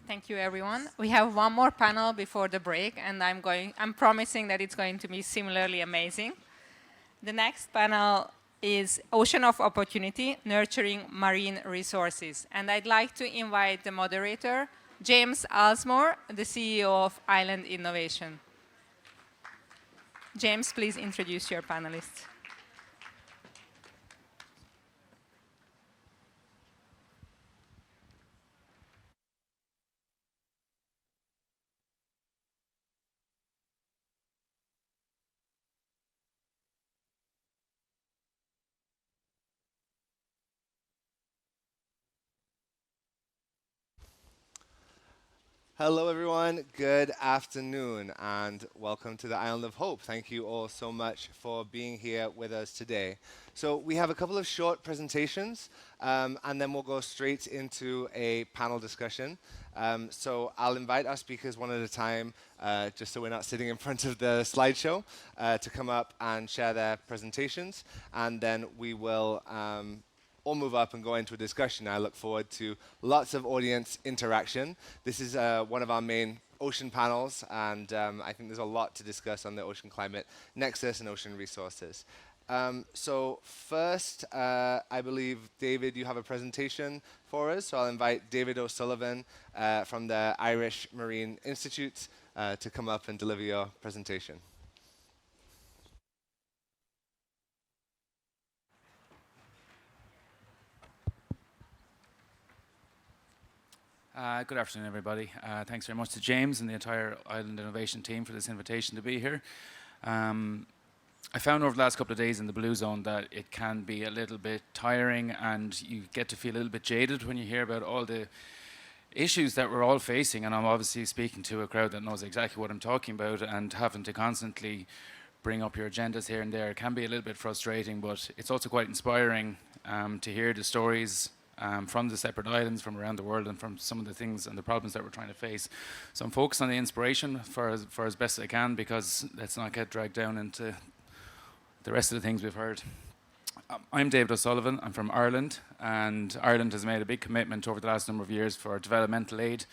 Thank you, everyone. We have one more panel before the break, and I'm promising that it's going to be similarly amazing. The next panel is Ocean of Opportunity, Nurturing Marine Resources. And I'd like to invite the moderator, James Alsmore, the CEO of Island Innovation. James, please introduce your panelists. Hello, everyone. Good afternoon, and welcome to the Island of Hope. Thank you all so much for being here with us today. So we have a couple of short presentations, and then we'll go straight into a panel discussion. So I'll invite our speakers one at a time, just so we're not sitting in front of the slideshow, to come up and share their presentations, and then we will or move up and go into a discussion. I look forward to lots of audience interaction. This is one of our main ocean panels, and I think there's a lot to discuss on the ocean climate nexus and ocean resources. So first, I believe, David, you have a presentation for us. So I'll invite David O'Sullivan from the Irish Marine Institute to come up and deliver your presentation. Good afternoon, everybody. Thanks very much to James and the entire Island Innovation team for this invitation to be here. I found over the last couple of days in the Blue Zone that it can be a little bit tiring, and you get to feel a little bit jaded when you hear about all the issues that we're all facing. And I'm obviously speaking to a crowd that knows exactly what I'm talking about, and having to constantly bring up your agendas here and there can be a little bit frustrating, but it's also quite inspiring to hear the stories from the separate islands from around the world and from some of the things and the problems that we're trying to face. So I'm focused on the inspiration for as best as I can, because let's not get dragged down into the rest of the things we've heard. I'm David O'Sullivan. I'm from Ireland, and Ireland has made a big commitment over the last number of years for developmental aid,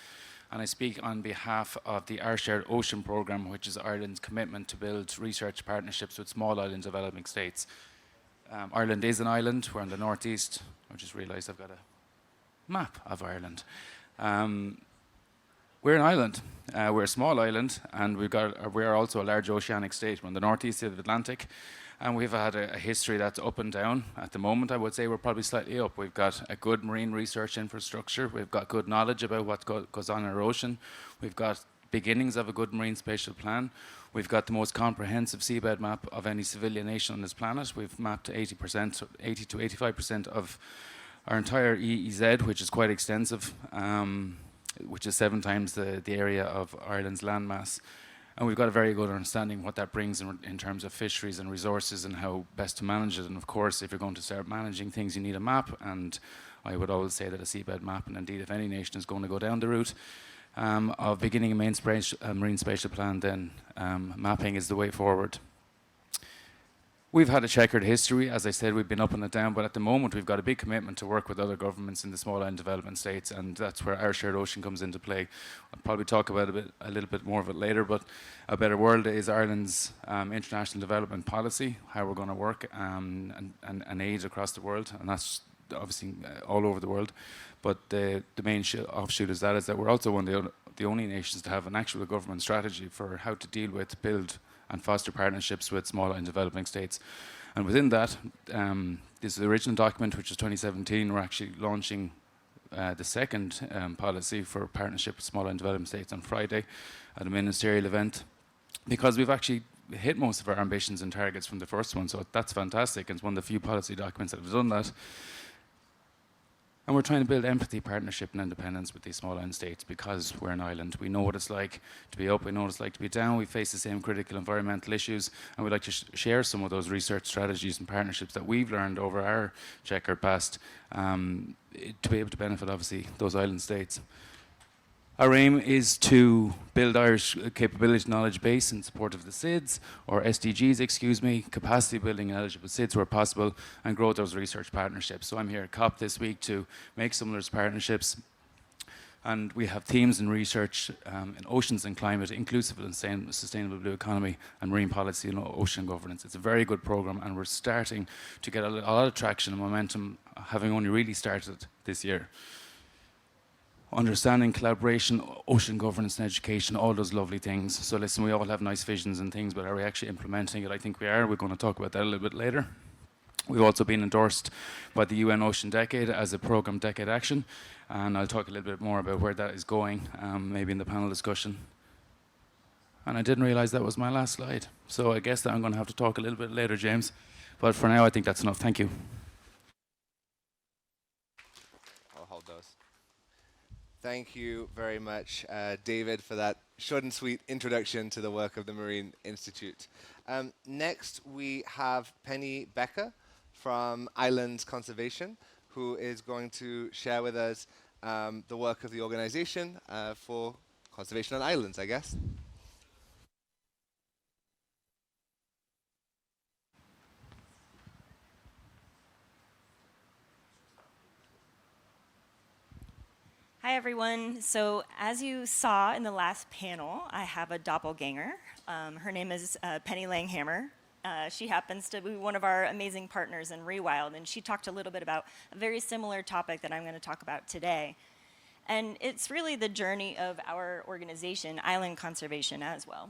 and I speak on behalf of the Our Shared Ocean programme, which is Ireland's commitment to build research partnerships with small island developing states. Ireland is an island. We're in the northeast. I just realised I've got a map of Ireland. We're an island. We're a small island, and we're also a large oceanic state. We're in the northeast of the Atlantic, and we've had a history that's up and down. At the moment, I would say we're probably slightly up. We've got a good marine research infrastructure. We've got good knowledge about what goes on in our ocean. We've got beginnings of a good marine spatial plan. We've got the most comprehensive seabed map of any civilian nation on this planet. We've mapped 80 to 85% of our entire EEZ, which is quite extensive, which is 7 times the area of Ireland's landmass. And we've got a very good understanding of what that brings in terms of fisheries and resources and how best to manage it. And of course, if you're going to start managing things, you need a map. And I would always say that a seabed map, and indeed if any nation is going to go down the route of beginning a marine spatial plan, then mapping is the way forward. We've had a checkered history. As I said, we've been up and down, but at the moment we've got a big commitment to work with other governments in the small island development states, and that's where Our Shared Ocean comes into play. I'll probably talk about a little bit more of it later, but A Better World is Ireland's international development policy, how we're going to work and aid across the world, and that's obviously all over the world. But the main offshoot is that we're also one of the only nations to have an actual government strategy for how to deal with, build and foster partnerships with small and developing states. And within that, this is the original document, which is 2017. We're actually launching the second policy for partnership with small and developing states on Friday at a ministerial event, because we've actually hit most of our ambitions and targets from the first one. So that's fantastic. It's one of the few policy documents that have done that. And we're trying to build empathy, partnership and independence with these small island states, because we're an island. We know what it's like to be up, we know what it's like to be down, we face the same critical environmental issues, and we'd like to share some of those research strategies and partnerships that we've learned over our checkered past to be able to benefit, obviously, those island states. Our aim is to build Irish capability knowledge base in support of the SIDS, or SDGs, excuse me, capacity building in eligible SIDS where possible, and grow those research partnerships. So I'm here at COP this week to make some of those partnerships, And we have themes in research in oceans and climate, inclusive and sustainable blue economy, and marine policy and ocean governance. It's a very good program, and we're starting to get a lot of traction and momentum, having only really started this year. Understanding, collaboration, ocean governance and education, all those lovely things. So listen, we all have nice visions and things, but are we actually implementing it? I think we are. We're going to talk about that a little bit later. We've also been endorsed by the UN Ocean Decade as a program Decade Action, and I'll talk a little bit more about where that is going, maybe in the panel discussion. And I didn't realize that was my last slide, so I guess that I'm going to have to talk a little bit later, James. But for now, I think that's enough. Thank you. I'll hold those. Thank you very much, David, for that short and sweet introduction to the work of the Marine Institute. Next, we have Penny Becker from Islands Conservation, who is going to share with us the work of the organization for conservation on islands, I guess. Hi, everyone. So as you saw in the last panel, I have a doppelganger. Her name is Penny Langhammer. She happens to be one of our amazing partners in Rewild, and she talked a little bit about a very similar topic that I'm going to talk about today. And it's really the journey of our organization, Island Conservation, as well.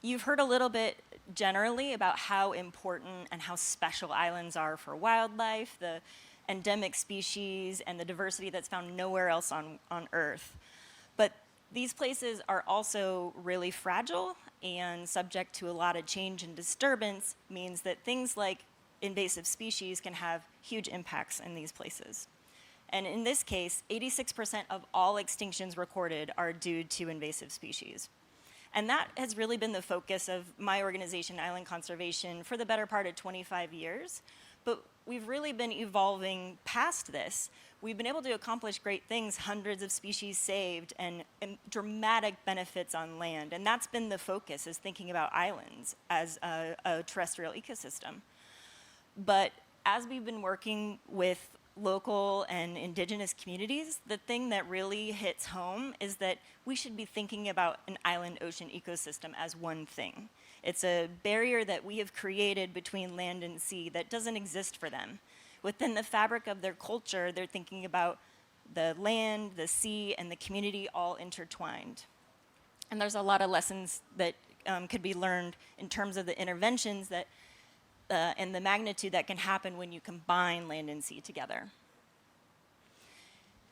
You've heard a little bit generally about how important and how special islands are for wildlife, the endemic species, and the diversity that's found nowhere else on Earth. But these places are also really fragile, and subject to a lot of change and disturbance means that things like invasive species can have huge impacts in these places. And in this case, 86% of all extinctions recorded are due to invasive species. And that has really been the focus of my organization, Island Conservation, for the better part of 25 years. But we've really been evolving past this. We've been able to accomplish great things, hundreds of species saved, and dramatic benefits on land. And that's been the focus, is thinking about islands as a terrestrial ecosystem. But as we've been working with local and indigenous communities, the thing that really hits home is that we should be thinking about an island ocean ecosystem as one thing. It's a barrier that we have created between land and sea that doesn't exist for them. Within the fabric of their culture, they're thinking about the land, the sea, and the community all intertwined. And there's a lot of lessons that could be learned in terms of the interventions that and the magnitude that can happen when you combine land and sea together.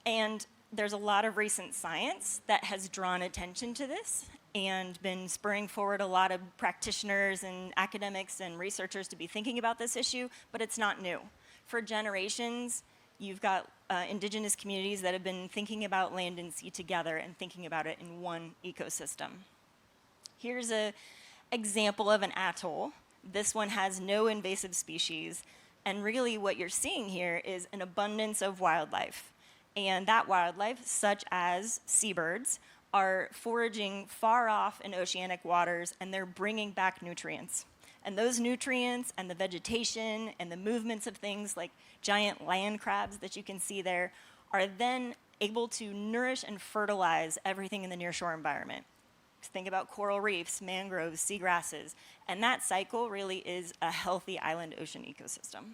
And there's a lot of recent science that has drawn attention to this and been spurring forward a lot of practitioners and academics and researchers to be thinking about this issue, but it's not new. For generations, you've got indigenous communities that have been thinking about land and sea together and thinking about it in one ecosystem. Here's an example of an atoll. This one has no invasive species, and really what you're seeing here is an abundance of wildlife. And that wildlife, such as seabirds, are foraging far off in oceanic waters, and they're bringing back nutrients. And those nutrients and the vegetation and the movements of things like giant land crabs that you can see there are then able to nourish and fertilize everything in the nearshore environment. Think about coral reefs, mangroves, seagrasses, and that cycle really is a healthy island ocean ecosystem.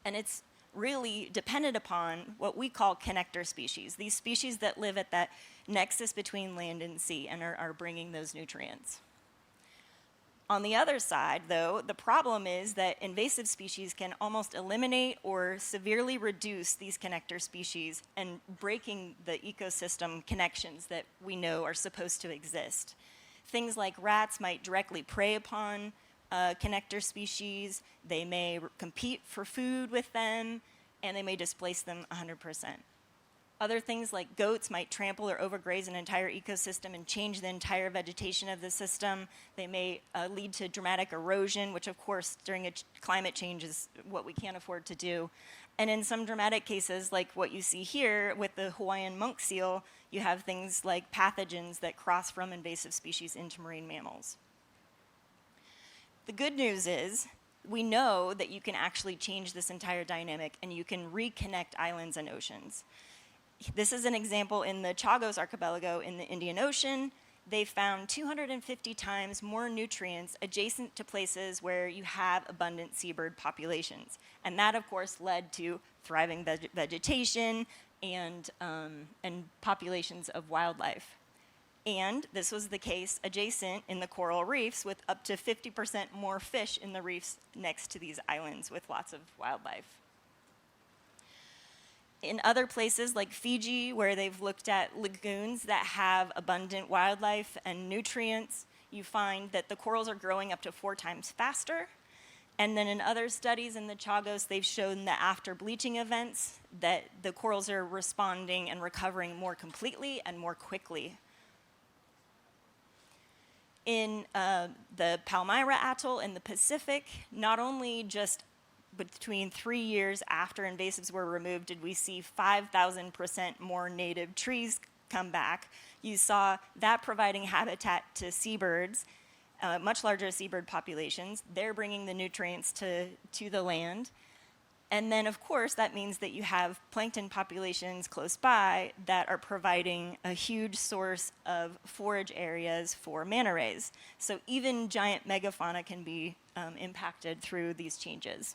And it's really dependent upon what we call connector species, these species that live at that nexus between land and sea and are bringing those nutrients. On the other side, though, the problem is that invasive species can almost eliminate or severely reduce these connector species and breaking the ecosystem connections that we know are supposed to exist. Things like rats might directly prey upon connector species, they may compete for food with them, and they may displace them 100%. Other things like goats might trample or overgraze an entire ecosystem and change the entire vegetation of the system. They may lead to dramatic erosion, which of course during climate change is what we can't afford to do. And in some dramatic cases, like what you see here with the Hawaiian monk seal, you have things like pathogens that cross from invasive species into marine mammals. The good news is we know that you can actually change this entire dynamic and you can reconnect islands and oceans. This is an example in the Chagos archipelago in the Indian Ocean. They found 250 times more nutrients adjacent to places where you have abundant seabird populations. And that, of course, led to thriving vegetation and populations of wildlife. And this was the case adjacent in the coral reefs, with up to 50% more fish in the reefs next to these islands with lots of wildlife. In other places like Fiji, where they've looked at lagoons that have abundant wildlife and nutrients, you find that the corals are growing up to 4 times faster. And then in other studies in the Chagos, they've shown that after bleaching events, that the corals are responding and recovering more completely and more quickly. In the Palmyra Atoll in the Pacific, not only just between 3 years after invasives were removed did we see 5,000% more native trees come back. You saw that providing habitat to seabirds, much larger seabird populations. They're bringing the nutrients to the land. And then, of course, that means that you have plankton populations close by that are providing a huge source of forage areas for manta rays. So even giant megafauna can be impacted through these changes.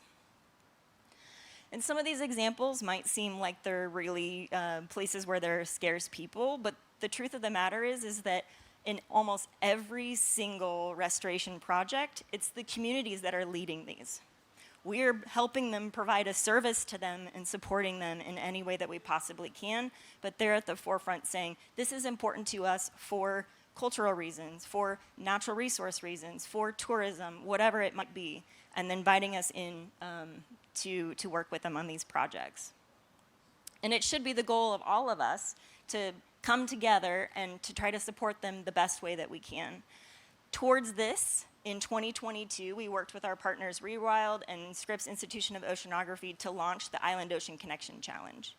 And some of these examples might seem like they're really places where there are scarce people, but the truth of the matter is that in almost every single restoration project, it's the communities that are leading these. We're helping them, provide a service to them and supporting them in any way that we possibly can, but they're at the forefront saying, this is important to us for cultural reasons, for natural resource reasons, for tourism, whatever it might be, and inviting us in to work with them on these projects. And it should be the goal of all of us to come together and to try to support them the best way that we can. Towards this, in 2022, we worked with our partners Rewild and Scripps Institution of Oceanography to launch the Island Ocean Connection Challenge.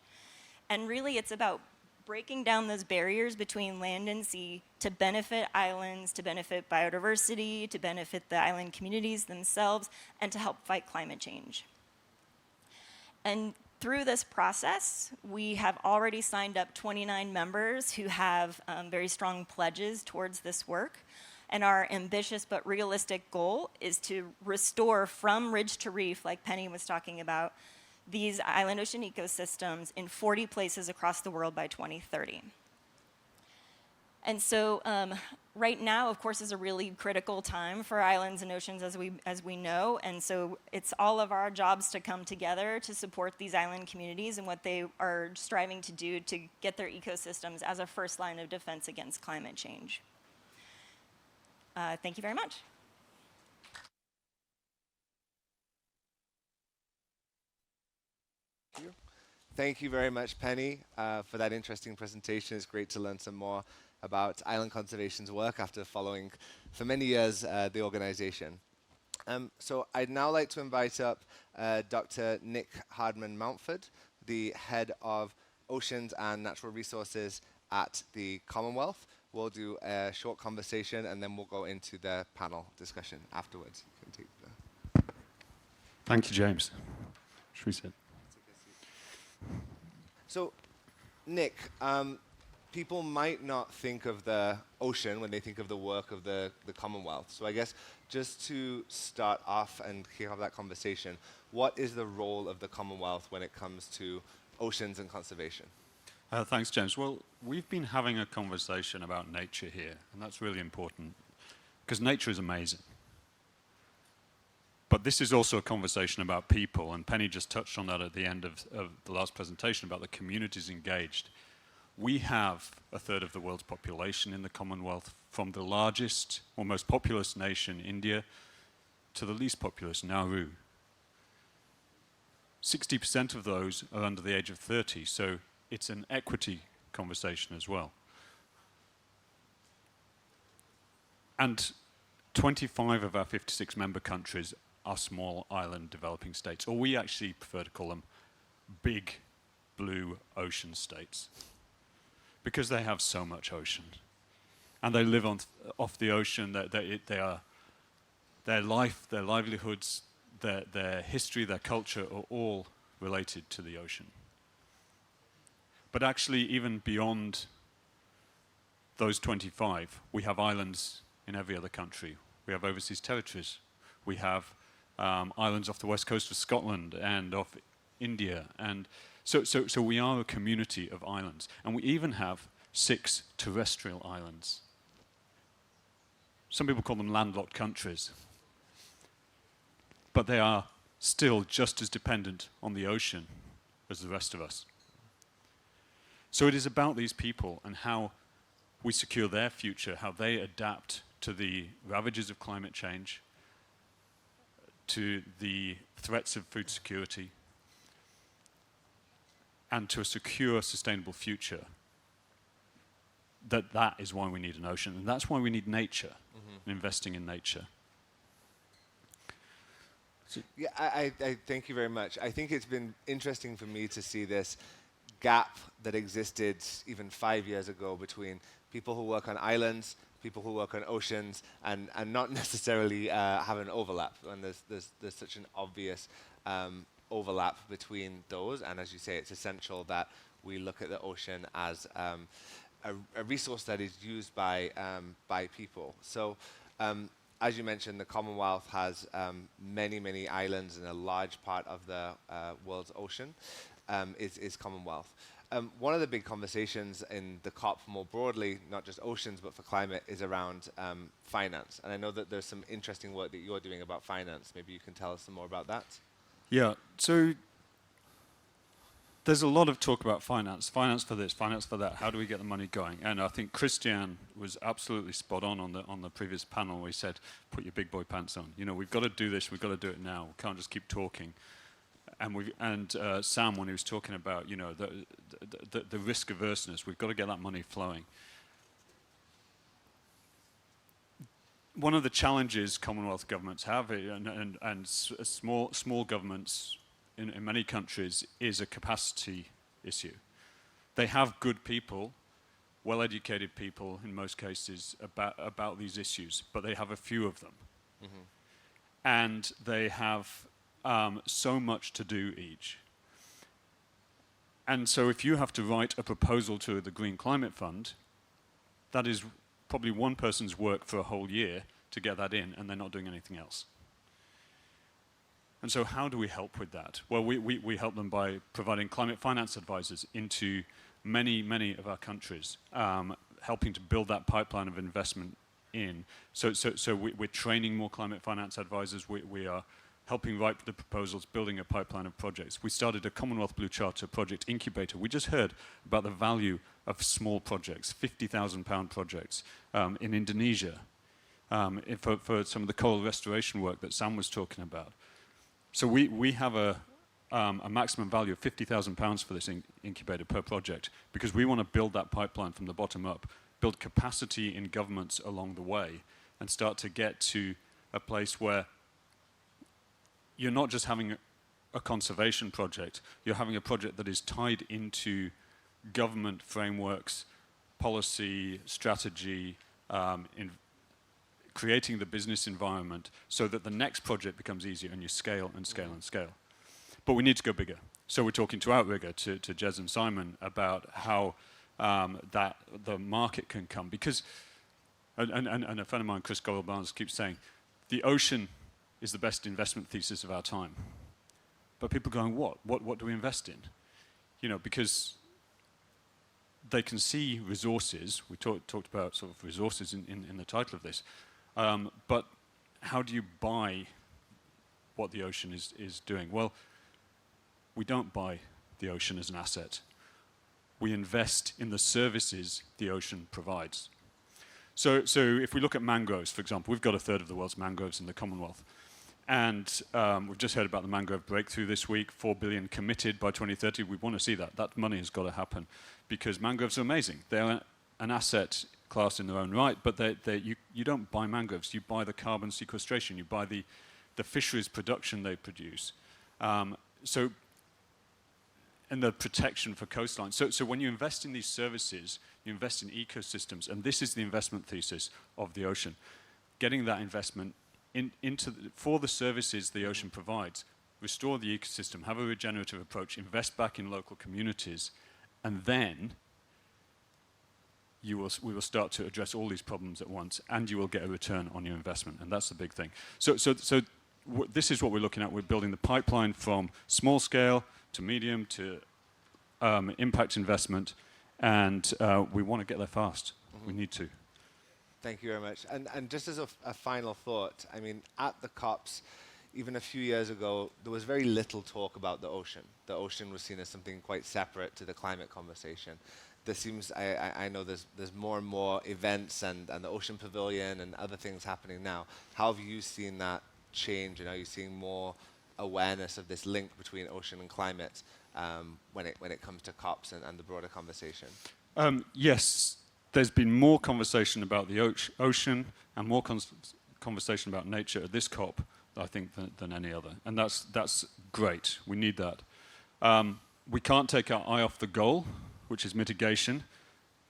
And really, it's about breaking down those barriers between land and sea to benefit islands, to benefit biodiversity, to benefit the island communities themselves, and to help fight climate change. And through this process, we have already signed up 29 members who have very strong pledges towards this work. And our ambitious but realistic goal is to restore from ridge to reef, like Penny was talking about, these island ocean ecosystems in 40 places across the world by 2030. And so right now, of course, is a really critical time for islands and oceans as we know. And so it's all of our jobs to come together to support these island communities and what they are striving to do to get their ecosystems as a first line of defense against climate change. Thank you very much. Thank you very much, Penny, for that interesting presentation. It's great to learn some more about island conservation's work after following for many years the organization. So I'd now like to invite up Dr. Nick Hardman-Mountford, the head of Oceans and Natural Resources at the Commonwealth. We'll do a short conversation and then we'll go into the panel discussion afterwards. Thank you, James. Should we sit? So, Nick, people might not think of the ocean when they think of the work of the Commonwealth. So I guess just to start off and kick off that conversation, what is the role of the Commonwealth when it comes to oceans and conservation? Thanks, James. Well, we've been having a conversation about nature here, and that's really important, because nature is amazing. But this is also a conversation about people, and Penny just touched on that at the end of the last presentation about the communities engaged. We have a third of the world's population in the Commonwealth, from the largest or most populous nation, India, to the least populous, Nauru. 60% of those are under the age of 30, so it's an equity conversation as well. And 25 of our 56 member countries are small island developing states, or we actually prefer to call them big blue ocean states, because they have so much ocean. And they live off the ocean. Their life, their livelihoods, their history, their culture are all related to the ocean. But actually, even beyond those 25, we have islands in every other country. We have overseas territories. We have islands off the west coast of Scotland and off India. And so we are a community of islands. And we even have 6 terrestrial islands. Some people call them landlocked countries. But they are still just as dependent on the ocean as the rest of us. So it is about these people and how we secure their future, how they adapt to the ravages of climate change, to the threats of food security, and to a secure, sustainable future. That is why we need an ocean, and that's why we need nature, and investing in nature. Yeah, I thank you very much. I think it's been interesting for me to see this gap that existed even 5 years ago between people who work on islands, people who work on oceans, and not necessarily have an overlap. And there's such an obvious overlap between those. And as you say, it's essential that we look at the ocean as a resource that is used by people. So. As you mentioned, the Commonwealth has many islands, and a large part of the world's ocean is Commonwealth. One of the big conversations in the COP more broadly, not just oceans, but for climate, is around finance. And I know that there's some interesting work that you're doing about finance. Maybe you can tell us some more about that. Yeah, so there's a lot of talk about finance for this, finance for that. How do we get the money going? And I think Christian was absolutely spot on the previous panel where he said, put your big boy pants on. You know, we've got to do this, we've got to do it now. We can't just keep talking. And Sam, when he was talking about, you know, the risk averseness, we've got to get that money flowing. One of the challenges Commonwealth governments have, and small governments in many countries, is a capacity issue. They have good people, well-educated people in most cases about these issues, but they have a few of them. Mm-hmm. And they have so much to do each. And so if you have to write a proposal to the Green Climate Fund, that is probably one person's work for a whole year to get that in, and they're not doing anything else. And so how do we help with that? Well, we help them by providing climate finance advisors into many of our countries, helping to build that pipeline of investment in. So we're training more climate finance advisors. We are helping write the proposals, building a pipeline of projects. We started a Commonwealth Blue Charter project incubator. We just heard about the value of small projects, £50,000 projects in Indonesia for some of the coral restoration work that Sam was talking about. So we have a maximum value of £50,000 for this incubator per project, because we want to build that pipeline from the bottom up, build capacity in governments along the way, and start to get to a place where you're not just having a conservation project, you're having a project that is tied into government frameworks, policy, strategy, in creating the business environment so that the next project becomes easier, and you scale and scale and scale. But we need to go bigger. So we're talking to Outrigger, to Jez and Simon, about how that the market can come. Because, and a friend of mine, Chris Gorrell-Barnes, keeps saying, the ocean is the best investment thesis of our time. But people are going, what? What do we invest in? You know, because they can see resources. We talked about sort of resources in the title of this. But how do you buy what the ocean is doing? Well, we don't buy the ocean as an asset. We invest in the services the ocean provides. So if we look at mangroves, for example, we've got a third of the world's mangroves in the Commonwealth. And we've just heard about the mangrove breakthrough this week, 4 billion committed by 2030. We want to see that. That money has got to happen, because mangroves are amazing. They're an asset class in their own right, but you don't buy mangroves. You buy the carbon sequestration. You buy the fisheries production they produce. And the protection for coastlines. So when you invest in these services, you invest in ecosystems, and this is the investment thesis of the ocean. Getting that investment for the services the ocean provides, restore the ecosystem, have a regenerative approach, invest back in local communities, and then we will start to address all these problems at once, and you will get a return on your investment, and that's the big thing. So this is what we're looking at. We're building the pipeline from small scale to medium to impact investment, and we want to get there fast. We need to. Thank you very much. And just as a final thought, I mean, at the COPs, even a few years ago, there was very little talk about the ocean. The ocean was seen as something quite separate to the climate conversation. There seems, I know there's more and more events and the Ocean Pavilion and other things happening now. How have you seen that change, and are you seeing more awareness of this link between ocean and climate when it comes to COPs and the broader conversation? Yes, there's been more conversation about the ocean and more conversation about nature at this COP, I think, than any other. And that's great. We need that. We can't take our eye off the goal, which is mitigation,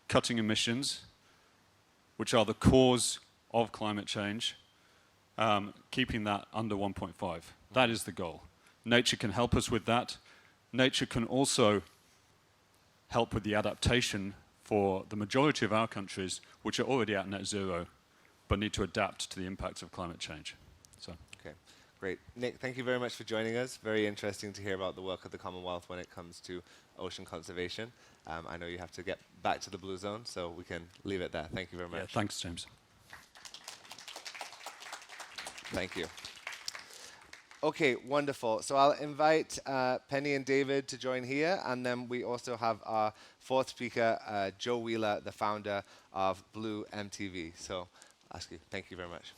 cutting emissions, which are the cause of climate change, keeping that under 1.5. That is the goal. Nature can help us with that. Nature can also help with the adaptation for the majority of our countries, which are already at net zero, but need to adapt to the impacts of climate change. So. Okay, great. Nick, thank you very much for joining us. Very interesting to hear about the work of the Commonwealth when it comes to ocean conservation. I know you have to get back to the Blue Zone, so we can leave it there. Thank you very much. Yeah, thanks, James. Thank you. Okay, wonderful. So I'll invite Penny and David to join here, and then we also have our fourth speaker, Joe Wheeler, the founder of Blue MTV. So I'll ask you, thank you very much.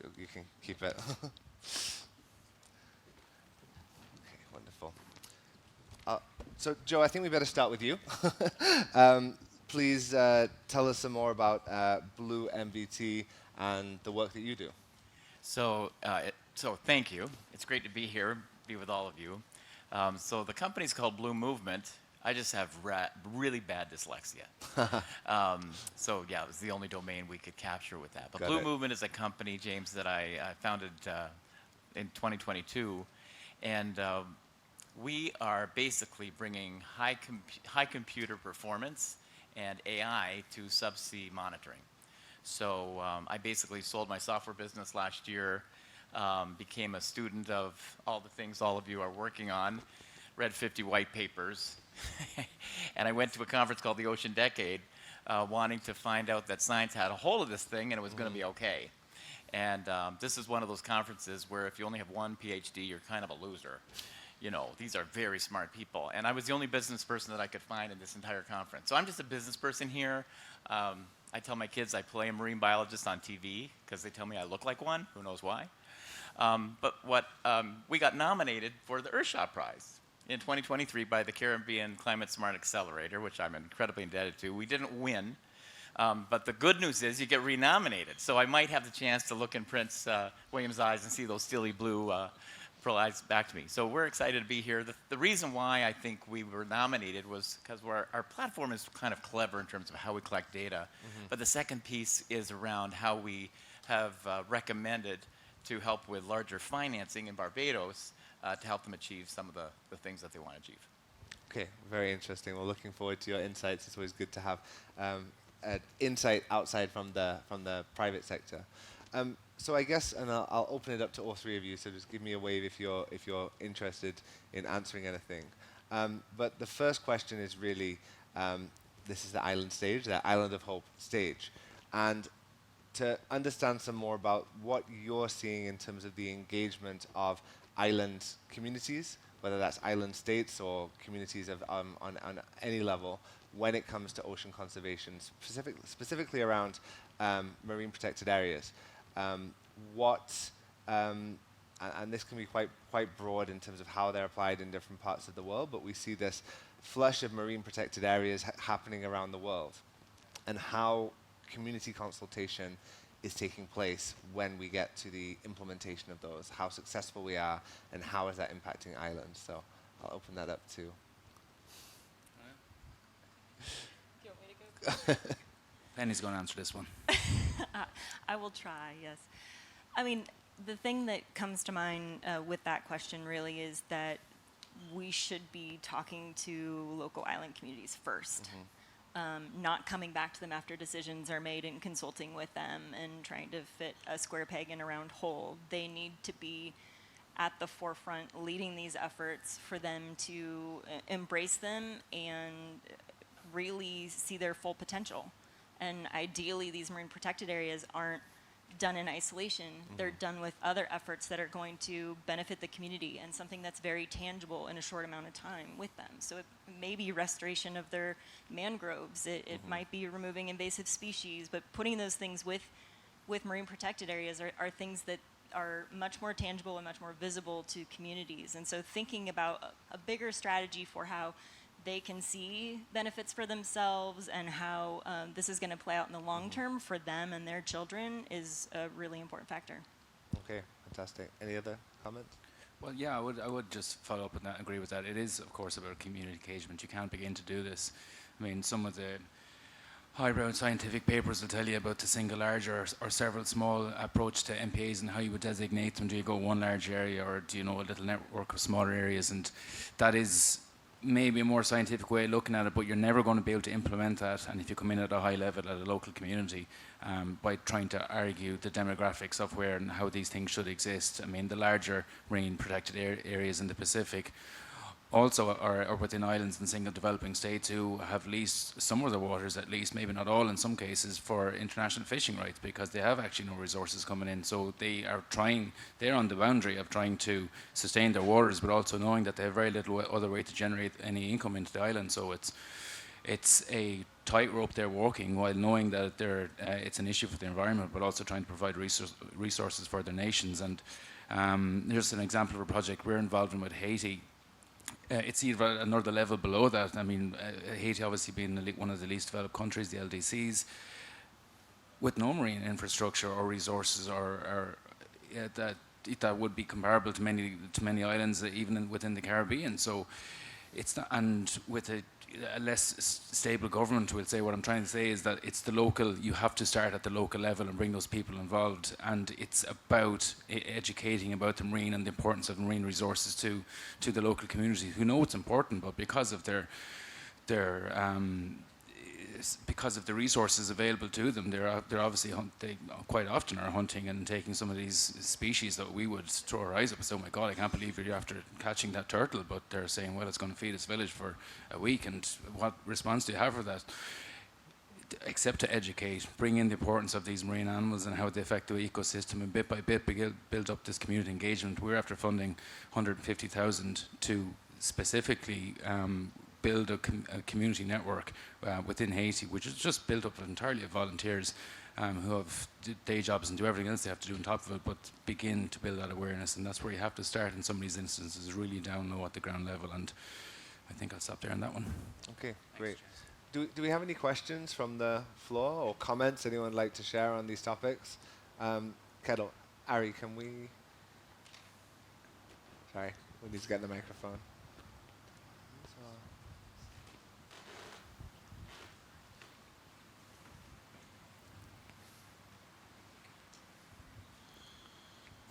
So you can keep it. Okay, wonderful. So, Joe, I think we better start with you. Please tell us some more about Blue MBT and the work that you do. So thank you. It's great to be here, be with all of you. So the company's called Blue Movement. I just have really bad dyslexia. So yeah, it was the only domain we could capture with that. But Got Blue it. Movement is a company, James, that I founded in 2022, and we are basically bringing high computer performance and AI to subsea monitoring. So I basically sold my software business last year, became a student of all the things all of you are working on, read 50 white papers, and I went to a conference called the Ocean Decade, wanting to find out that science had a hold of this thing and it was going to be okay. And this is one of those conferences where if you only have one PhD, you're kind of a loser. You know, these are very smart people. And I was the only business person that I could find in this entire conference. So I'm just a business person here. I tell my kids I play a marine biologist on TV because they tell me I look like one. Who knows why? We got nominated for the Earthshot Prize in 2023 by the Caribbean Climate Smart Accelerator, which I'm incredibly indebted to. We didn't win. But the good news is you get renominated. So I might have the chance to look in Prince William's eyes and see those steely blue pearl eyes back to me. So we're excited to be here. The reason why I think we were nominated was because our platform is kind of clever in terms of how we collect data. But the second piece is around how we have recommended to help with larger financing in Barbados to help them achieve some of the things that they want to achieve. Okay, very interesting. We're looking forward to your insights. It's always good to have insight outside from the private sector. So I guess, and I'll open it up to all three of you. So just give me a wave if you're interested in answering anything. But the first question is really, this is the island stage, the Island of Hope stage, and to understand some more about what you're seeing in terms of the engagement of island communities, whether that's island states or communities of on any level, when it comes to ocean conservation, specifically around marine protected areas. And this can be quite broad in terms of how they're applied in different parts of the world, but we see this flush of marine protected areas happening around the world, and how community consultation is taking place when we get to the implementation of those, how successful we are, and how is that impacting islands. So I'll open that up to. Do you want me to go? Penny's going to answer this one. I will try, yes. I mean, the thing that comes to mind with that question really is that we should be talking to local island communities first. Not coming back to them after decisions are made and consulting with them and trying to fit a square peg in a round hole. They need to be at the forefront leading these efforts for them to embrace them and really see their full potential. And ideally, these marine protected areas aren't done in isolation. They're done with other efforts that are going to benefit the community and something that's very tangible in a short amount of time with them. So it may be restoration of their mangroves. It might be removing invasive species, but putting those things with marine protected areas are things that are much more tangible and much more visible to communities. And so thinking about a bigger strategy for how they can see benefits for themselves and how this is going to play out in the long term for them and their children is a really important factor. Okay, fantastic. Any other comments? Well, yeah, I would just follow up on that, agree with that. It is, of course, about community engagement. You can't begin to do this. I mean, some of the highbrow scientific papers will tell you about the single large or several small approach to MPAs and how you would designate them. Do you go one large area or do you know a little network of smaller areas? And that is maybe a more scientific way of looking at it, but you're never going to be able to implement that. And if you come in at a high level at a local community by trying to argue the demographics of where and how these things should exist, I mean, the larger marine protected areas in the Pacific also are within islands and single developing states who have leased some of the waters, at least, maybe not all in some cases, for international fishing rights because they have actually no resources coming in. So they're on the boundary of trying to sustain their waters, but also knowing that they have very little other way to generate any income into the island. So it's a tightrope they're walking while knowing that it's an issue for the environment, but also trying to provide resources for their nations. And here's an example of a project we're involved in with Haiti. It's even another level below that. I mean, Haiti obviously being one of the least developed countries, the LDCs, with no marine infrastructure or resources that would be comparable to many islands, even within the Caribbean. So it's not, and with a less stable government, we'll say. What I'm trying to say is that it's the local. You have to start at the local level and bring those people involved. And it's about educating about the marine and the importance of marine resources to the local community who know it's important, but because of because of the resources available to them, they're obviously they quite often are hunting and taking some of these species that we would throw our eyes up and say, oh my God, I can't believe you're after catching that turtle, but they're saying, well, it's going to feed this village for a week, and what response do you have for that? Except to educate, bring in the importance of these marine animals and how they affect the ecosystem, and bit by bit build up this community engagement. We're after funding 150,000 to specifically build a community network within Haiti, which is just built up entirely of volunteers who have day jobs and do everything else they have to do on top of it, but begin to build that awareness. And that's where you have to start in some of these instances, really down low at the ground level. And I think I'll stop there on that one. Okay, great. Do we have any questions from the floor or comments anyone would like to share on these topics? Kettle, Ari, can we... Sorry, we need to get the microphone.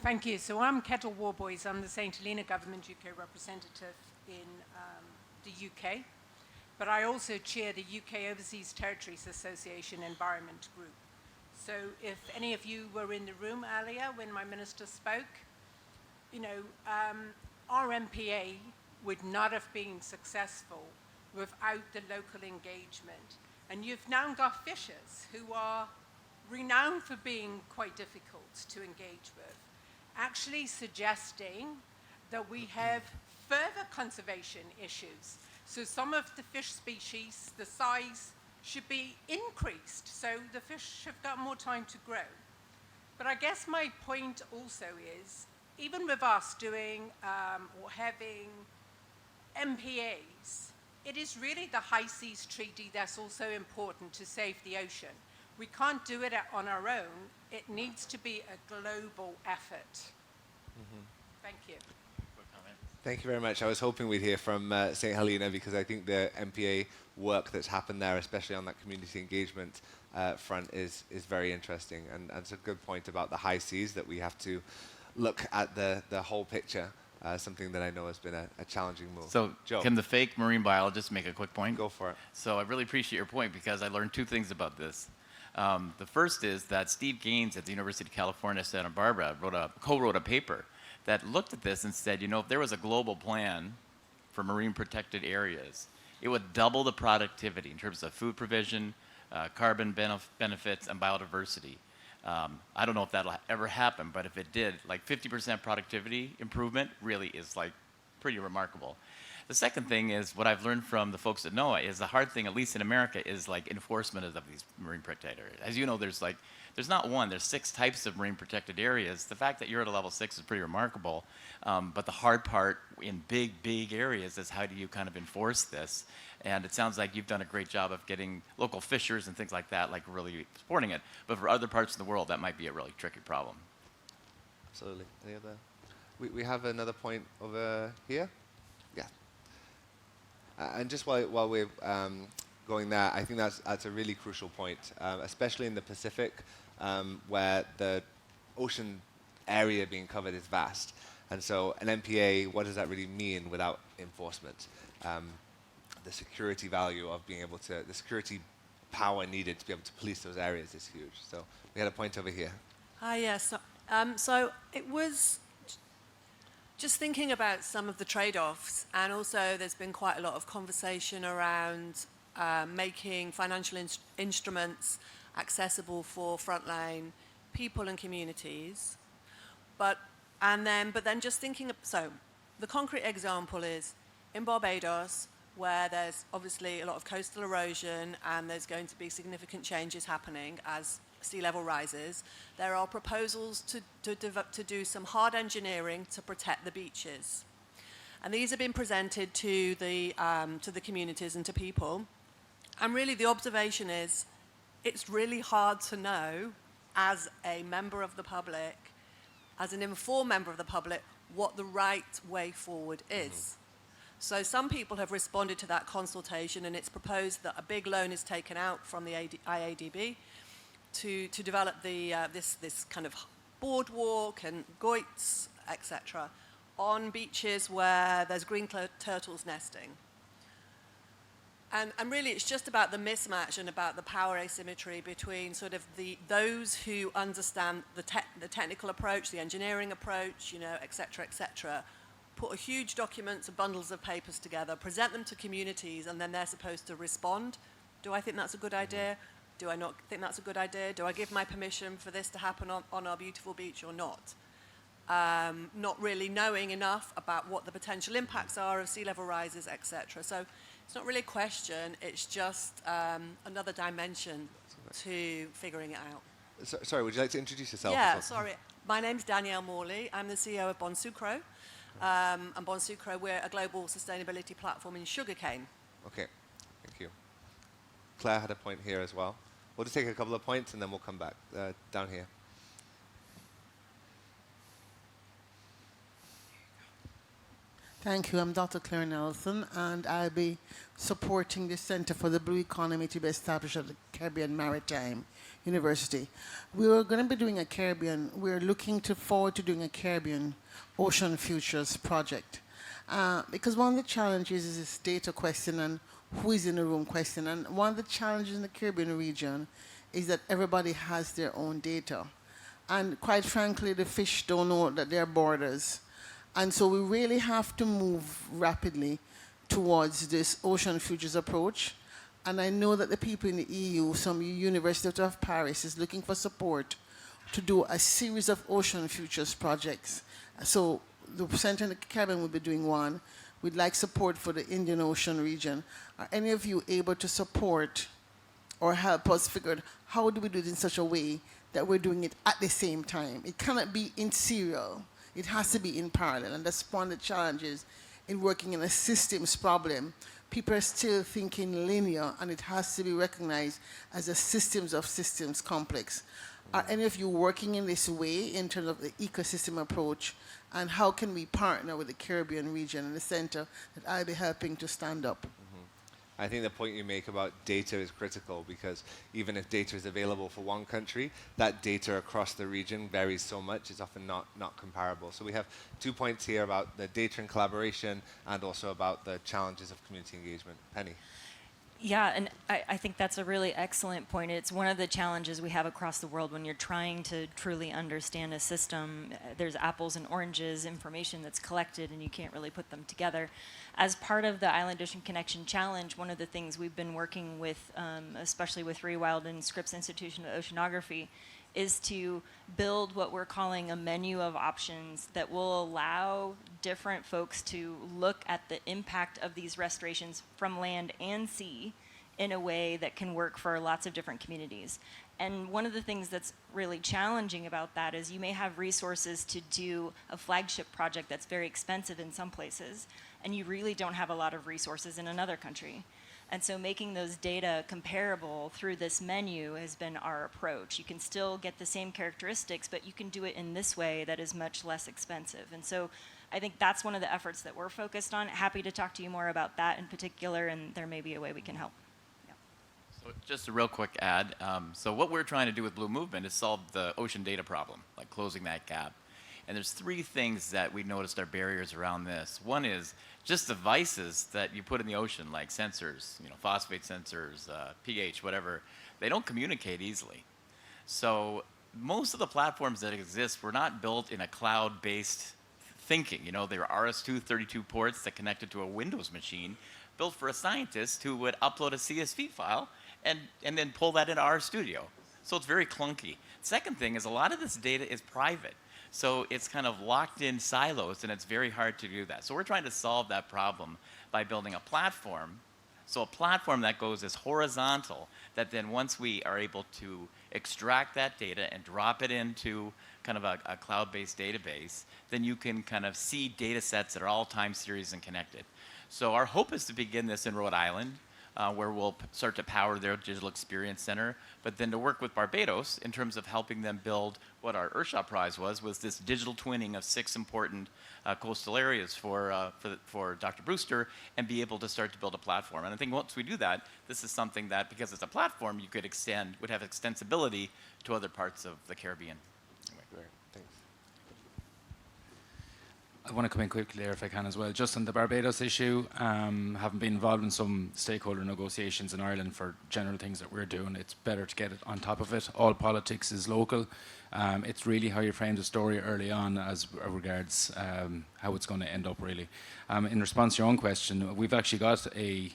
Thank you. So I'm Kettle Warboys. I'm the St. Helena Government UK representative in the UK. But I also chair the UK Overseas Territories Association Environment Group. So if any of you were in the room earlier when my minister spoke, our MPA would not have been successful without the local engagement. And you've now got fishers who are renowned for being quite difficult to engage with, actually suggesting that we have further conservation issues. So some of the fish species, the size should be increased, so the fish have got more time to grow. But I guess my point also is, even with us doing or having MPAs, it is really the High Seas Treaty that's also important to save the ocean. We can't do it on our own. It needs to be a global effort. Thank you. Quick comment. Thank you very much. I was hoping we'd hear from St. Helena because I think the MPA work that's happened there, especially on that community engagement front, is very interesting. And it's a good point about the high seas, that we have to look at the whole picture, something that I know has been a challenging move. So Joe, can the fake marine biologist make a quick point? go for it. So I really appreciate your point because I learned two things about this. The first is that Steve Gaines at the University of California, Santa Barbara, co-wrote a paper that looked at this and said, you know, if there was a global plan for marine protected areas, it would double the productivity in terms of food provision, carbon benefits, and biodiversity. I don't know if that'll ever happen, but if it did, like 50% productivity improvement really is like pretty remarkable. The second thing is what I've learned from the folks at NOAA is the hard thing, at least in America, is like enforcement of these marine protected areas. As you know, there's not one, there's 6 types of marine protected areas. The fact that you're at a level 6 is pretty remarkable. But the hard part in big areas is how do you kind of enforce this? And it sounds like you've done a great job of getting local fishers and things like that, like really supporting it. But for other parts of the world, that might be a really tricky problem. Absolutely. Any other? We have another point over here. Yeah. And just while we're going there, I think that's a really crucial point, especially in the Pacific, where the ocean area being covered is vast. And so an MPA, what does that really mean without enforcement? The security value of being able to, the security power needed to be able to police those areas is huge. So we had a point over here. Hi, yes. So it was just thinking about some of the trade-offs, and also there's been quite a lot of conversation around making financial instruments accessible for frontline people and communities. But then just thinking, so the concrete example is in Barbados, where there's obviously a lot of coastal erosion and there's going to be significant changes happening as sea level rises. There are proposals to do some hard engineering to protect the beaches. And these have been presented to the communities and to people. And really the observation is, it's really hard to know as a member of the public, as an informed member of the public, what the right way forward is. So some people have responded to that consultation, and it's proposed that a big loan is taken out from the IADB to develop this kind of boardwalk and goits, etc., on beaches where there's green turtles nesting. And really it's just about the mismatch and about the power asymmetry between sort of those who understand the technical approach, the engineering approach, etc., put a huge documents and bundles of papers together, present them to communities, and then they're supposed to respond. Do I think that's a good idea? Do I not think that's a good idea? Do I give my permission for this to happen on our beautiful beach or not? Not really knowing enough about what the potential impacts are of sea level rises, etc. So it's not really a question, it's just another dimension to figuring it out. Sorry, would you like to introduce yourself? Yeah, sorry. My name's Danielle Morley. I'm the CEO of Bonsucro. And Bonsucro, we're a global sustainability platform in sugarcane. Okay, thank you. Claire had a point here as well. We'll just take a couple of points and then we'll come back down here. Thank you. I'm Dr. Claire Nelson, and I'll be supporting the Center for the Blue Economy to be established at the Caribbean Maritime University. We're going to be doing we're looking forward to doing a Caribbean Ocean Futures project. Because one of the challenges is this data question and who is in the room question. And one of the challenges in the Caribbean region is that everybody has their own data. And quite frankly, the fish don't know that there are borders. And so we really have to move rapidly towards this ocean futures approach. And I know that the people in the EU, some University of Paris, is looking for support to do a series of ocean futures projects. So the Center in the Caribbean will be doing one. We'd like support for the Indian Ocean region. Are any of you able to support or help us figure out how do we do it in such a way that we're doing it at the same time? It cannot be in serial. It has to be in parallel, and that's one of the challenges in working in a systems problem. People are still thinking linear, and it has to be recognized as a systems of systems complex. Are any of you working in this way in terms of the ecosystem approach and how can we partner with the Caribbean region and the center that I'll be helping to stand up. I think the point you make about data is critical, because even if data is available for one country, that data across the region varies so much, it's often not comparable. So we have 2 points here about the data and collaboration, and also about the challenges of community engagement. Penny. Yeah, and I think that's a really excellent point. It's one of the challenges we have across the world when you're trying to truly understand a system. There's apples and oranges information that's collected, and you can't really put them together. As part of the Island Ocean Connection Challenge, one of the things we've been working with, especially with Rewild and Scripps Institution of Oceanography, is to build what we're calling a menu of options that will allow different folks to look at the impact of these restorations from land and sea in a way that can work for lots of different communities. And one of the things that's really challenging about that is you may have resources to do a flagship project that's very expensive in some places, and you really don't have a lot of resources in another country. And so making those data comparable through this menu has been our approach. You can still get the same characteristics, but you can do it in this way that is much less expensive. And so I think that's one of the efforts that we're focused on. Happy to talk to you more about that in particular, and there may be a way we can help. Yeah. So just a real quick add. So what we're trying to do with Blue Movement is solve the ocean data problem, like closing that gap. And there's 3 things that we noticed are barriers around this. One is just devices that you put in the ocean, like sensors, phosphate sensors, pH, whatever. They don't communicate easily. So most of the platforms that exist were not built in a cloud-based thinking. They were RS-232 ports that connected to a Windows machine, built for a scientist who would upload a CSV file and then pull that into RStudio. So it's very clunky. Second thing is a lot of this data is private. So it's kind of locked in silos, and it's very hard to do that. So we're trying to solve that problem by building a platform. So a platform that goes as horizontal, that then once we are able to extract that data and drop it into kind of a cloud-based database, then you can kind of see data sets that are all time series and connected. So our hope is to begin this in Rhode Island, where we'll start to power their digital experience center, but then to work with Barbados in terms of helping them build what our Earthshot Prize was this digital twinning of 6 important coastal areas for Dr. Brewster, and be able to start to build a platform. And I think once we do that, this is something that, because it's a platform, you could would have extensibility to other parts of the Caribbean. Great, thanks. I want to come in quickly there if I can as well. Just on the Barbados issue, having been involved in some stakeholder negotiations in Ireland for general things that we're doing, it's better to get it on top of it. All politics is local. It's really how you frame the story early on as regards how it's going to end up, really. In response to your own question, we've actually got a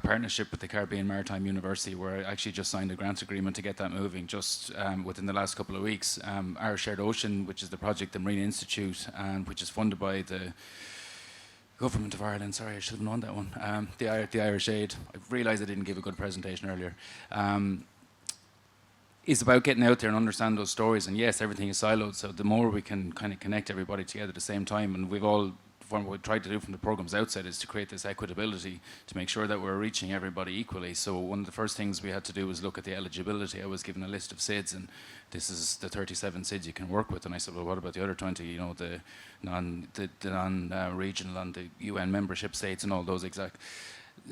partnership with the Caribbean Maritime University, where I actually just signed a grant agreement to get that moving just within the last couple of weeks. Our Shared Ocean, which is the project, the Marine Institute, which is funded by the Government of Ireland. Sorry, I should have known that one. The Irish Aid. I realised I didn't give a good presentation earlier. Is about getting out there and understand those stories. And yes, everything is siloed, so the more we can kind of connect everybody together at the same time, and what we tried to do from the program's outset is to create this equitability to make sure that we're reaching everybody equally. So one of the first things we had to do was look at the eligibility. I was given a list of SIDS, and this is the 37 SIDS you can work with. And I said, well, what about the other 20, the non-regional and the UN membership states and all those exact.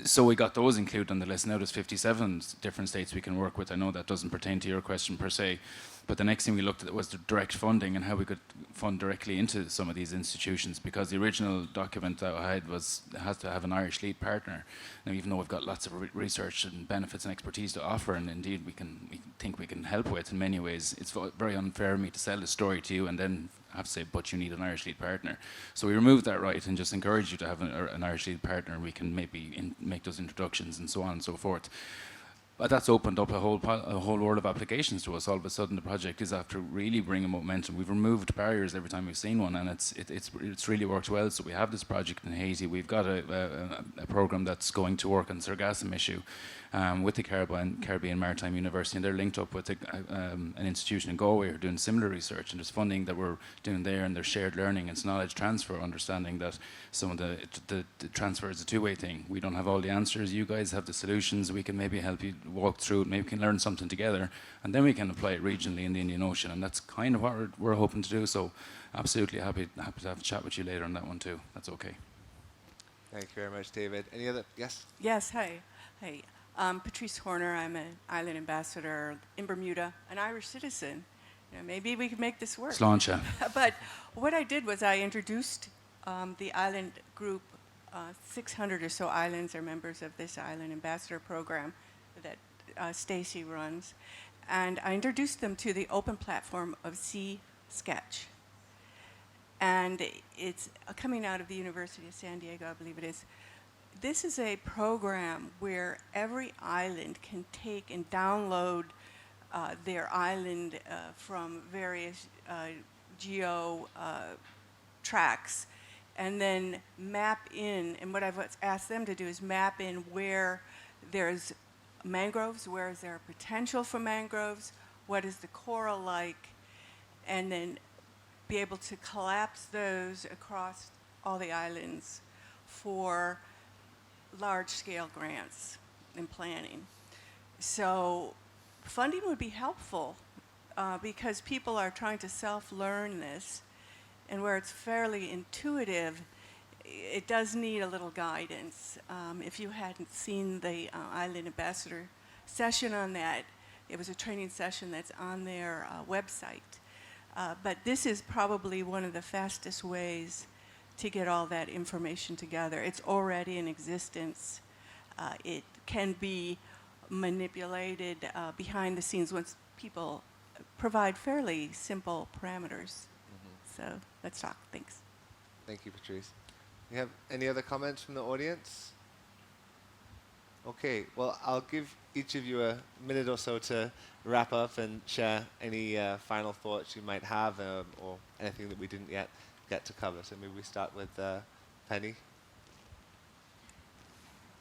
So we got those included on the list. Now there's 57 different states we can work with. I know that doesn't pertain to your question per se, but the next thing we looked at was the direct funding and how we could fund directly into some of these institutions, because the original document that I had has to have an Irish lead partner. Now, even though we've got lots of research and benefits and expertise to offer, and indeed we think we can help with in many ways, it's very unfair of me to sell the story to you and then have to say, but you need an Irish lead partner. So we removed that right and just encourage you to have an Irish lead partner, and we can maybe make those introductions and so on and so forth. But that's opened up a whole world of applications to us. All of a sudden, the project is after really bringing momentum. We've removed barriers every time we've seen one, and it's really worked well. So we have this project in Haiti. We've got a program that's going to work on the sargassum issue with the Caribbean Maritime University, and they're linked up with an institution in Galway who are doing similar research, and there's funding that we're doing there, and there's shared learning and knowledge transfer, understanding that some of the transfer is a two-way thing. We don't have all the answers. You guys have the solutions. We can maybe help you walk through it, maybe we can learn something together, and then we can apply it regionally in the Indian Ocean. And that's kind of what we're hoping to do. So absolutely happy to have a chat with you later on that one too. That's okay. Thank you very much, David. Any other? Yes? Yes, hi. Hey, Patrice Horner. I'm an island ambassador in Bermuda, an Irish citizen. You know, maybe we could make this work. Sláinte. But what I did was I introduced the island group. 600 or so islands are members of this island ambassador program that Stacy runs. And I introduced them to the open platform of Sea Sketch. And it's coming out of the University of San Diego, I believe it is. This is a program where every island can take and download their island from various geo tracks, and then map in, and what I've asked them to do is map in where there's mangroves, where is there potential for mangroves, what is the coral like, and then be able to collapse those across all the islands for large-scale grants and planning. So funding would be helpful because people are trying to self-learn this, and where it's fairly intuitive, it does need a little guidance. If you hadn't seen the Island Ambassador session on that, it was a training session that's on their website. But this is probably one of the fastest ways to get all that information together. It's already in existence. It can be manipulated behind the scenes once people provide fairly simple parameters. So let's talk. Thanks. Thank you, Patrice. You have any other comments from the audience? Okay, well, I'll give each of you a minute or so to wrap up and share any final thoughts you might have or anything that we didn't yet get to cover. So maybe we start with Penny.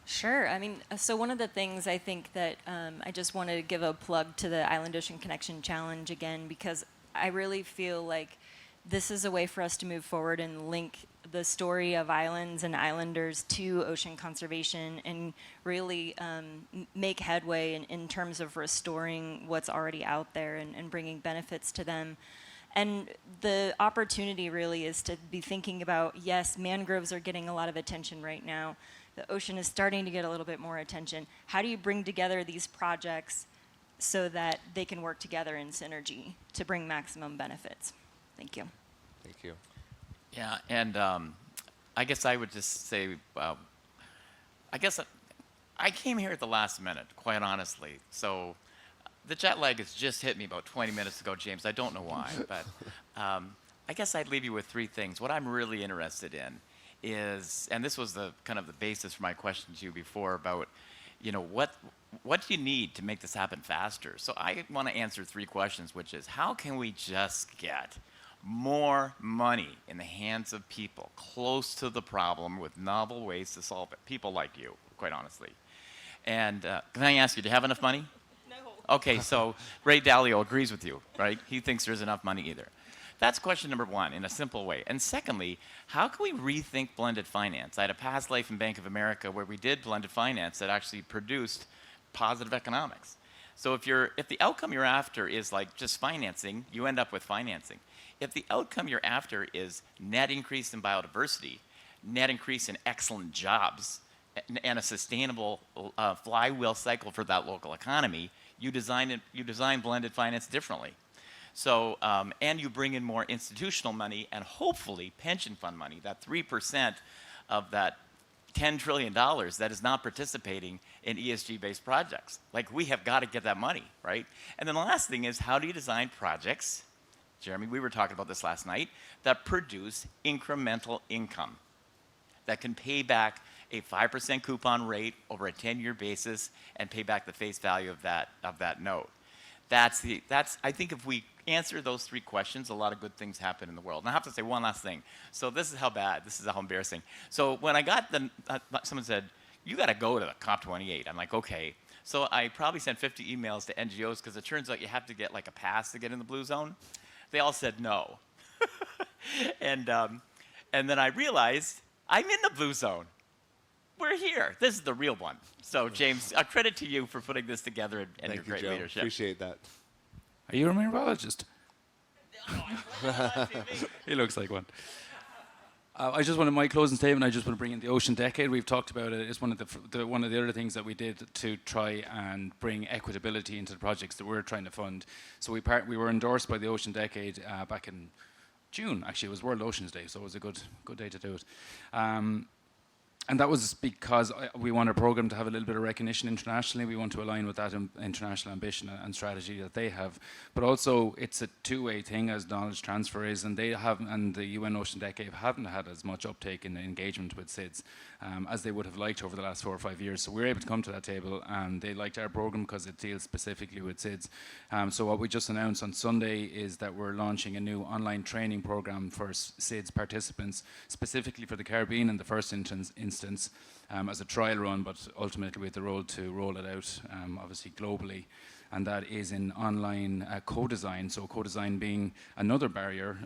Sure. I mean, so one of the things I think that I just wanted to give a plug to the Island Ocean Connection Challenge again, because I really feel like this is a way for us to move forward and link the story of islands and islanders to ocean conservation and really make headway in terms of restoring what's already out there and bringing benefits to them. And the opportunity really is to be thinking about, yes, mangroves are getting a lot of attention right now. The ocean is starting to get a little bit more attention. How do you bring together these projects so that they can work together in synergy to bring maximum benefits? Thank you. Thank you. Yeah, and I guess I would just say, I guess I came here at the last minute, quite honestly. So the jet lag has just hit me about 20 minutes ago, James. I don't know why, but I guess I'd leave you with three things. What I'm really interested in is, and this was the kind of the basis for my question to you before about, you know, what do you need to make this happen faster? So I want to answer three questions, which is, how can we just get more money in the hands of people close to the problem with novel ways to solve it? People like you, quite honestly. And can I ask you, do you have enough money? No. Okay, so Ray Dalio agrees with you, right? He thinks there's enough money either. That's question number one in a simple way. And secondly, how can we rethink blended finance? I had a past life in Bank of America where we did blended finance that actually produced positive economics. So if the outcome you're after is like just financing, you end up with financing. If the outcome you're after is net increase in biodiversity, net increase in excellent jobs, and a sustainable flywheel cycle for that local economy, you design blended finance differently. So, and you bring in more institutional money and hopefully pension fund money, that 3% of that $10 trillion that is not participating in ESG-based projects. Like, we have got to get that money, right? And then the last thing is, how do you design projects, Jeremy, we were talking about this last night, that produce incremental income, that can pay back a 5% coupon rate over a 10-year basis and pay back the face value of that note. I think if we answer those three questions, a lot of good things happen in the world. And I have to say one last thing. So this is how embarrassing. So when I got someone said, you got to go to the COP28. I'm like, okay. So I probably sent 50 emails to NGOs because it turns out you have to get like a pass to get in the blue zone. They all said no. and then I realized I'm in the blue zone. we're here. This is the real one. So, James, a credit to you for putting this together and Thank your you, great Joe. leadership. Appreciate that. Are you a meteorologist? He looks like one. I just wanted my closing statement. I just want to bring in the Ocean Decade. We've talked about it. It's one of one of the other things that we did to try and bring equitability into the projects that we're trying to fund. So we were endorsed by the Ocean Decade back in June. Actually, it was World Oceans Day, so it was a good day to do it. And that was because we want our program to have a little bit of recognition internationally. We want to align with that international ambition and strategy that they have. But also, it's a two-way thing, as knowledge transfer is, and the UN Ocean Decade haven't had as much uptake in the engagement with SIDS as they would have liked over the last 4 or 5 years. So we were able to come to that table, and they liked our program because it deals specifically with SIDS. So what we just announced on Sunday is that we're launching a new online training program for SIDS participants, specifically for the Caribbean in the first instance, as a trial run, but ultimately with the role to roll it out, obviously globally, and that is in online co-design. So co-design being another barrier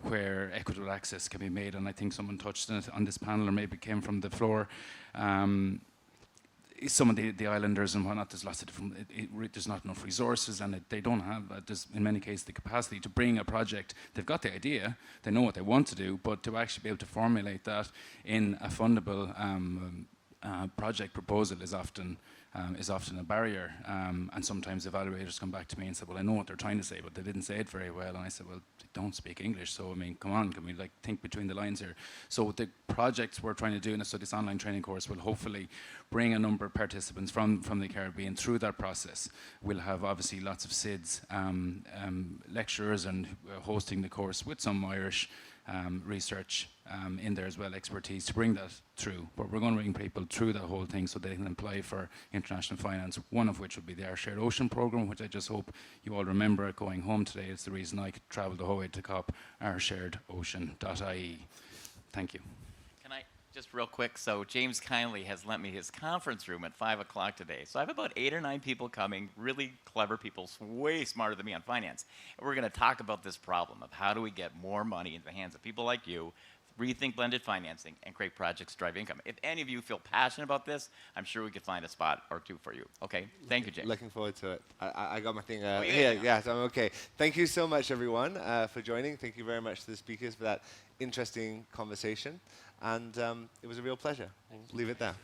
where equitable access can be made, and I think someone touched on it on this panel, or maybe it came from the floor. Some of the islanders and whatnot, there's lots of different, there's not enough resources, and they don't have, in many cases, the capacity to bring a project. They've got the idea, they know what they want to do, but to actually be able to formulate that in a fundable project proposal is often a barrier. And sometimes evaluators come back to me and say, well, I know what they're trying to say, but they didn't say it very well. And I said, well, they don't speak English, so I mean, come on, can we think between the lines here? So the projects we're trying to do, and so this online training course will hopefully bring a number of participants from the Caribbean through that process. We'll have obviously lots of SIDS lecturers and hosting the course with some Irish research in there as well, expertise to bring that through. But we're going to bring people through that whole thing so they can apply for international finance, one of which would be the Our Shared Ocean program, which I just hope you all remember going home today. It's the reason I could travel the whole way to COP, oursharedocean.ie. Thank you. Can I just real quick? So James kindly has lent me his conference room at 5 o'clock today. So I have about 8 or 9 people coming, really clever people, way smarter than me on finance. And we're going to talk about this problem of how do we get more money into the hands of people like you, rethink blended financing, and create projects to drive income. If any of you feel passionate about this, I'm sure we could find a spot or two for you. Okay? Thank you, James. Looking forward to it. I got my thing yeah, here. Yes, I'm okay. Thank you so much, everyone, for joining. Thank you very much to the speakers for that interesting conversation. And it was a real pleasure. We'll leave it there.